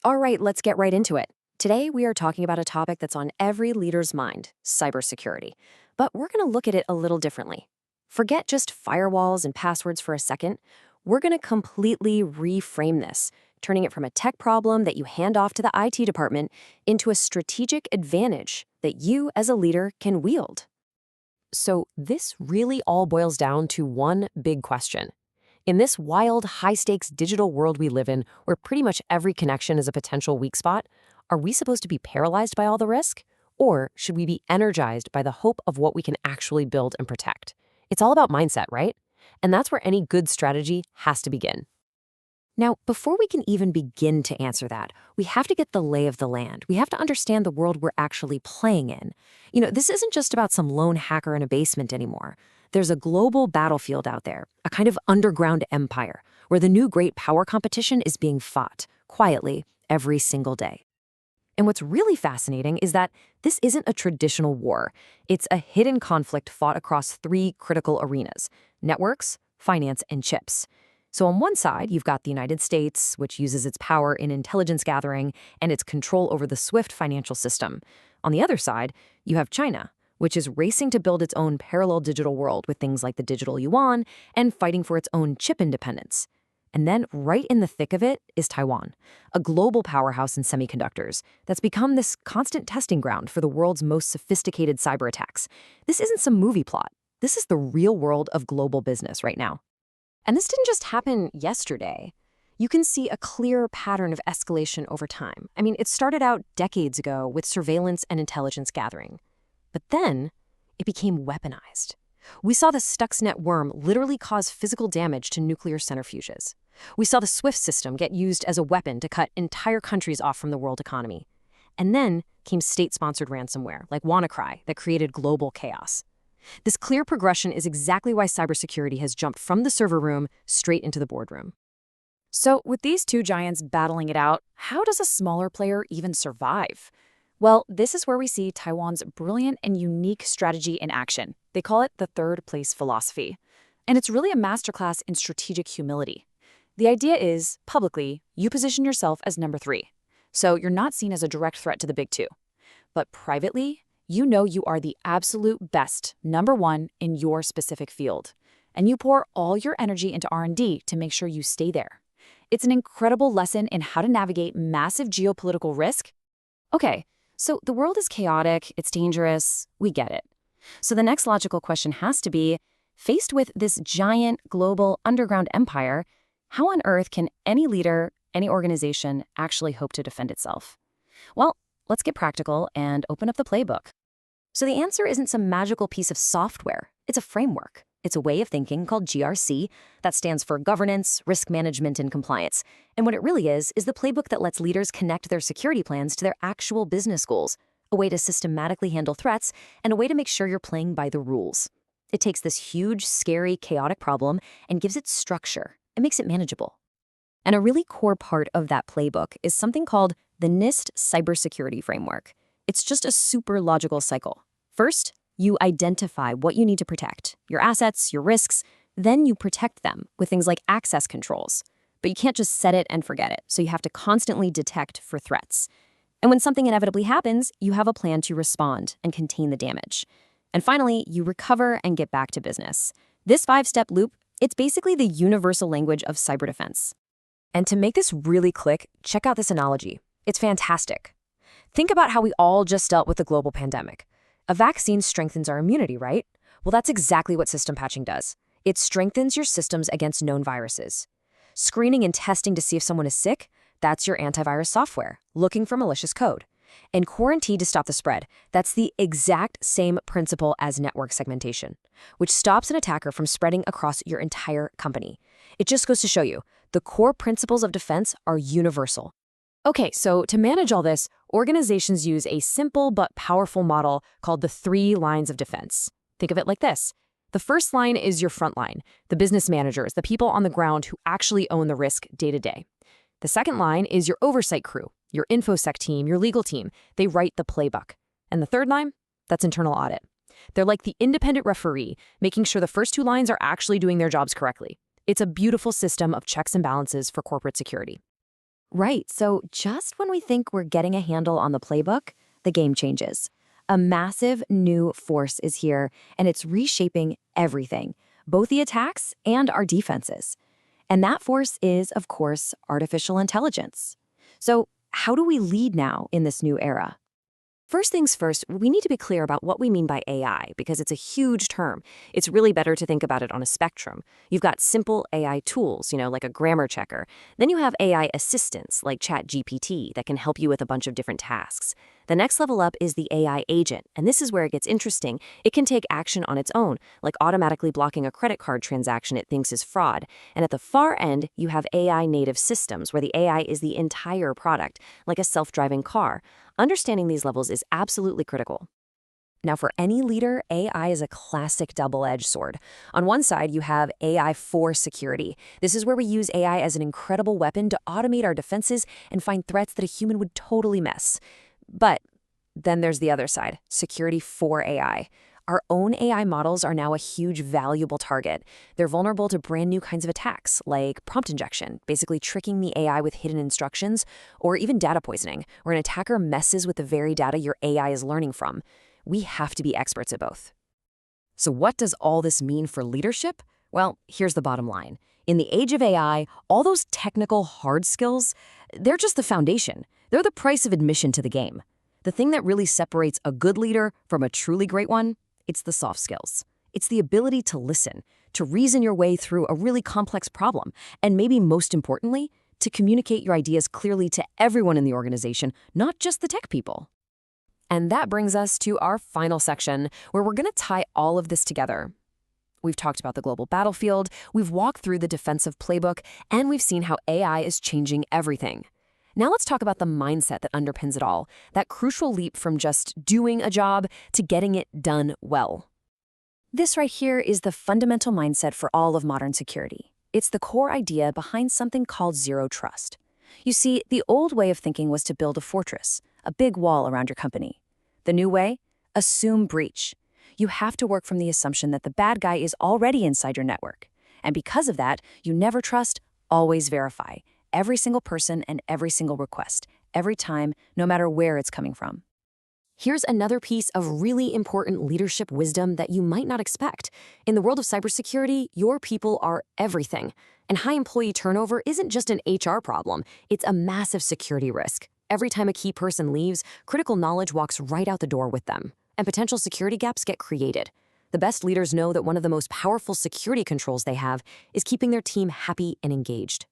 All right, let's get right into it. Today, we are talking about a topic that's on every leader's mind, cybersecurity. But we're going to look at it a little differently. Forget just firewalls and passwords for a second. We're going to completely reframe this, turning it from a tech problem that you hand off to the IT department into a strategic advantage that you, as a leader, can wield. So, this really all boils down to one big question. In this wild, high-stakes digital world we live in, where pretty much every connection is a potential weak spot, are we supposed to be paralyzed by all the risk? Or should we be energized by the hope of what we can actually build and protect? It's all about mindset, right? And that's where any good strategy has to begin. Now, before we can even begin to answer that, we have to get the lay of the land. We have to understand the world we're actually playing in. This isn't just about some lone hacker in a basement anymore. There's a global battlefield out there, a kind of underground empire, where the new great power competition is being fought, quietly, every single day. And what's really fascinating is that this isn't a traditional war. It's a hidden conflict fought across three critical arenas: networks, finance, and chips. So on one side, you've got the United States, which uses its power in intelligence gathering and its control over the SWIFT financial system. On the other side, you have China, which is racing to build its own parallel digital world with things like the digital yuan and fighting for its own chip independence. And then right in the thick of it is Taiwan, a global powerhouse in semiconductors that's become this constant testing ground for the world's most sophisticated cyber attacks. This isn't some movie plot. This is the real world of global business right now. And this didn't just happen yesterday. You can see a clear pattern of escalation over time. It started out decades ago with surveillance and intelligence gathering. But then it became weaponized. We saw the Stuxnet worm literally cause physical damage to nuclear centrifuges. We saw the SWIFT system get used as a weapon to cut entire countries off from the world economy. And then came state-sponsored ransomware, like WannaCry, that created global chaos. This clear progression is exactly why cybersecurity has jumped from the server room straight into the boardroom. So, with these two giants battling it out, how does a smaller player even survive? Well, this is where we see Taiwan's brilliant and unique strategy in action. They call it the third place philosophy. And it's really a masterclass in strategic humility. The idea is, publicly, you position yourself as number 3. So you're not seen as a direct threat to the big two. But privately, you know you are the absolute best, number 1 in your specific field. And you pour all your energy into R&D to make sure you stay there. It's an incredible lesson in how to navigate massive geopolitical risk. Okay, so the world is chaotic, it's dangerous, we get it. So the next logical question has to be, faced with this giant global underground empire, how on earth can any leader, any organization actually hope to defend itself? Well, let's get practical and open up the playbook. So the answer isn't some magical piece of software. It's a framework. It's a way of thinking called GRC that stands for governance, risk management, and compliance. And what it really is the playbook that lets leaders connect their security plans to their actual business goals, a way to systematically handle threats, and a way to make sure you're playing by the rules. It takes this huge, scary, chaotic problem and gives it structure. It makes it manageable. And a really core part of that playbook is something called the NIST Cybersecurity Framework. It's just a super logical cycle. First, you identify what you need to protect, your assets, your risks, then you protect them with things like access controls. But you can't just set it and forget it, so you have to constantly detect for threats. And when something inevitably happens, you have a plan to respond and contain the damage. And finally, you recover and get back to business. This 5-step loop, it's basically the universal language of cyber defense. And to make this really click, check out this analogy. It's fantastic. Think about how we all just dealt with the global pandemic. A vaccine strengthens our immunity, right? Well, that's exactly what system patching does. It strengthens your systems against known viruses. Screening and testing to see if someone is sick, that's your antivirus software, looking for malicious code. And quarantine to stop the spread, that's the exact same principle as network segmentation, which stops an attacker from spreading across your entire company. It just goes to show you, the core principles of defense are universal. Okay, so to manage all this, organizations use a simple but powerful model called the 3 lines of defense. Think of it like this. The first line is your front line, the business managers, the people on the ground who actually own the risk day to day. The second line is your oversight crew, your InfoSec team, your legal team. They write the playbook. And the third line, that's internal audit. They're like the independent referee, making sure the first 2 lines are actually doing their jobs correctly. It's a beautiful system of checks and balances for corporate security. Right, so just when we think we're getting a handle on the playbook, the game changes. A massive new force is here, and it's reshaping everything, both the attacks and our defenses. And that force is, of course, artificial intelligence. So, how do we lead now in this new era? First things first, we need to be clear about what we mean by AI because it's a huge term. It's really better to think about it on a spectrum. You've got simple AI tools, like a grammar checker. Then you have AI assistants like ChatGPT that can help you with a bunch of different tasks. The next level up is the AI agent, and this is where it gets interesting. It can take action on its own, like automatically blocking a credit card transaction it thinks is fraud. And at the far end, you have AI native systems where the AI is the entire product, like a self-driving car. Understanding these levels is absolutely critical. Now, for any leader, AI is a classic double-edged sword. On one side, you have AI for security. This is where we use AI as an incredible weapon to automate our defenses and find threats that a human would totally miss. But then there's the other side, security for AI. Our own AI models are now a huge, valuable target. They're vulnerable to brand new kinds of attacks, like prompt injection, basically tricking the AI with hidden instructions, or even data poisoning, where an attacker messes with the very data your AI is learning from. We have to be experts at both. So what does all this mean for leadership? Well, here's the bottom line. In the age of AI, all those technical hard skills, they're just the foundation. They're the price of admission to the game. The thing that really separates a good leader from a truly great one, it's the soft skills. It's the ability to listen, to reason your way through a really complex problem, and maybe most importantly, to communicate your ideas clearly to everyone in the organization, not just the tech people. And that brings us to our final section, where we're going to tie all of this together. We've talked about the global battlefield, we've walked through the defensive playbook, and we've seen how AI is changing everything. Now let's talk about the mindset that underpins it all, that crucial leap from just doing a job to getting it done well. This right here is the fundamental mindset for all of modern security. It's the core idea behind something called zero trust. You see, the old way of thinking was to build a fortress, a big wall around your company. The new way? Assume breach. You have to work from the assumption that the bad guy is already inside your network. And because of that, you never trust, always verify. Every single person and every single request, every time, no matter where it's coming from. Here's another piece of really important leadership wisdom that you might not expect. In the world of cybersecurity, your people are everything. And high employee turnover isn't just an HR problem, it's a massive security risk. Every time a key person leaves, critical knowledge walks right out the door with them, and potential security gaps get created. The best leaders know that one of the most powerful security controls they have is keeping their team happy and engaged.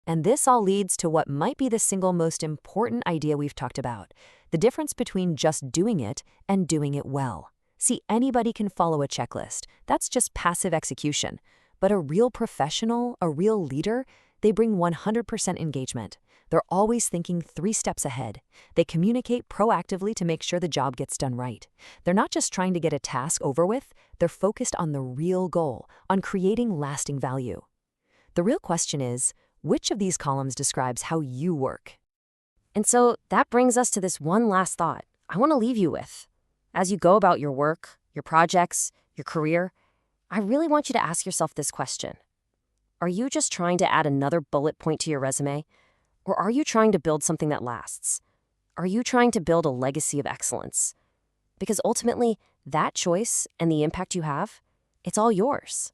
And this all leads to what might be the single most important idea we've talked about, the difference between just doing it and doing it well. See, anybody can follow a checklist. That's just passive execution. But a real professional, a real leader, they bring 100% engagement. They're always thinking 3 steps ahead. They communicate proactively to make sure the job gets done right. They're not just trying to get a task over with, they're focused on the real goal, on creating lasting value. The real question is, which of these columns describes how you work? And so that brings us to this one last thought I want to leave you with. As you go about your work, your projects, your career, I really want you to ask yourself this question. Are you just trying to add another bullet point to your resume? Or are you trying to build something that lasts? Are you trying to build a legacy of excellence? Because ultimately, that choice and the impact you have, it's all yours.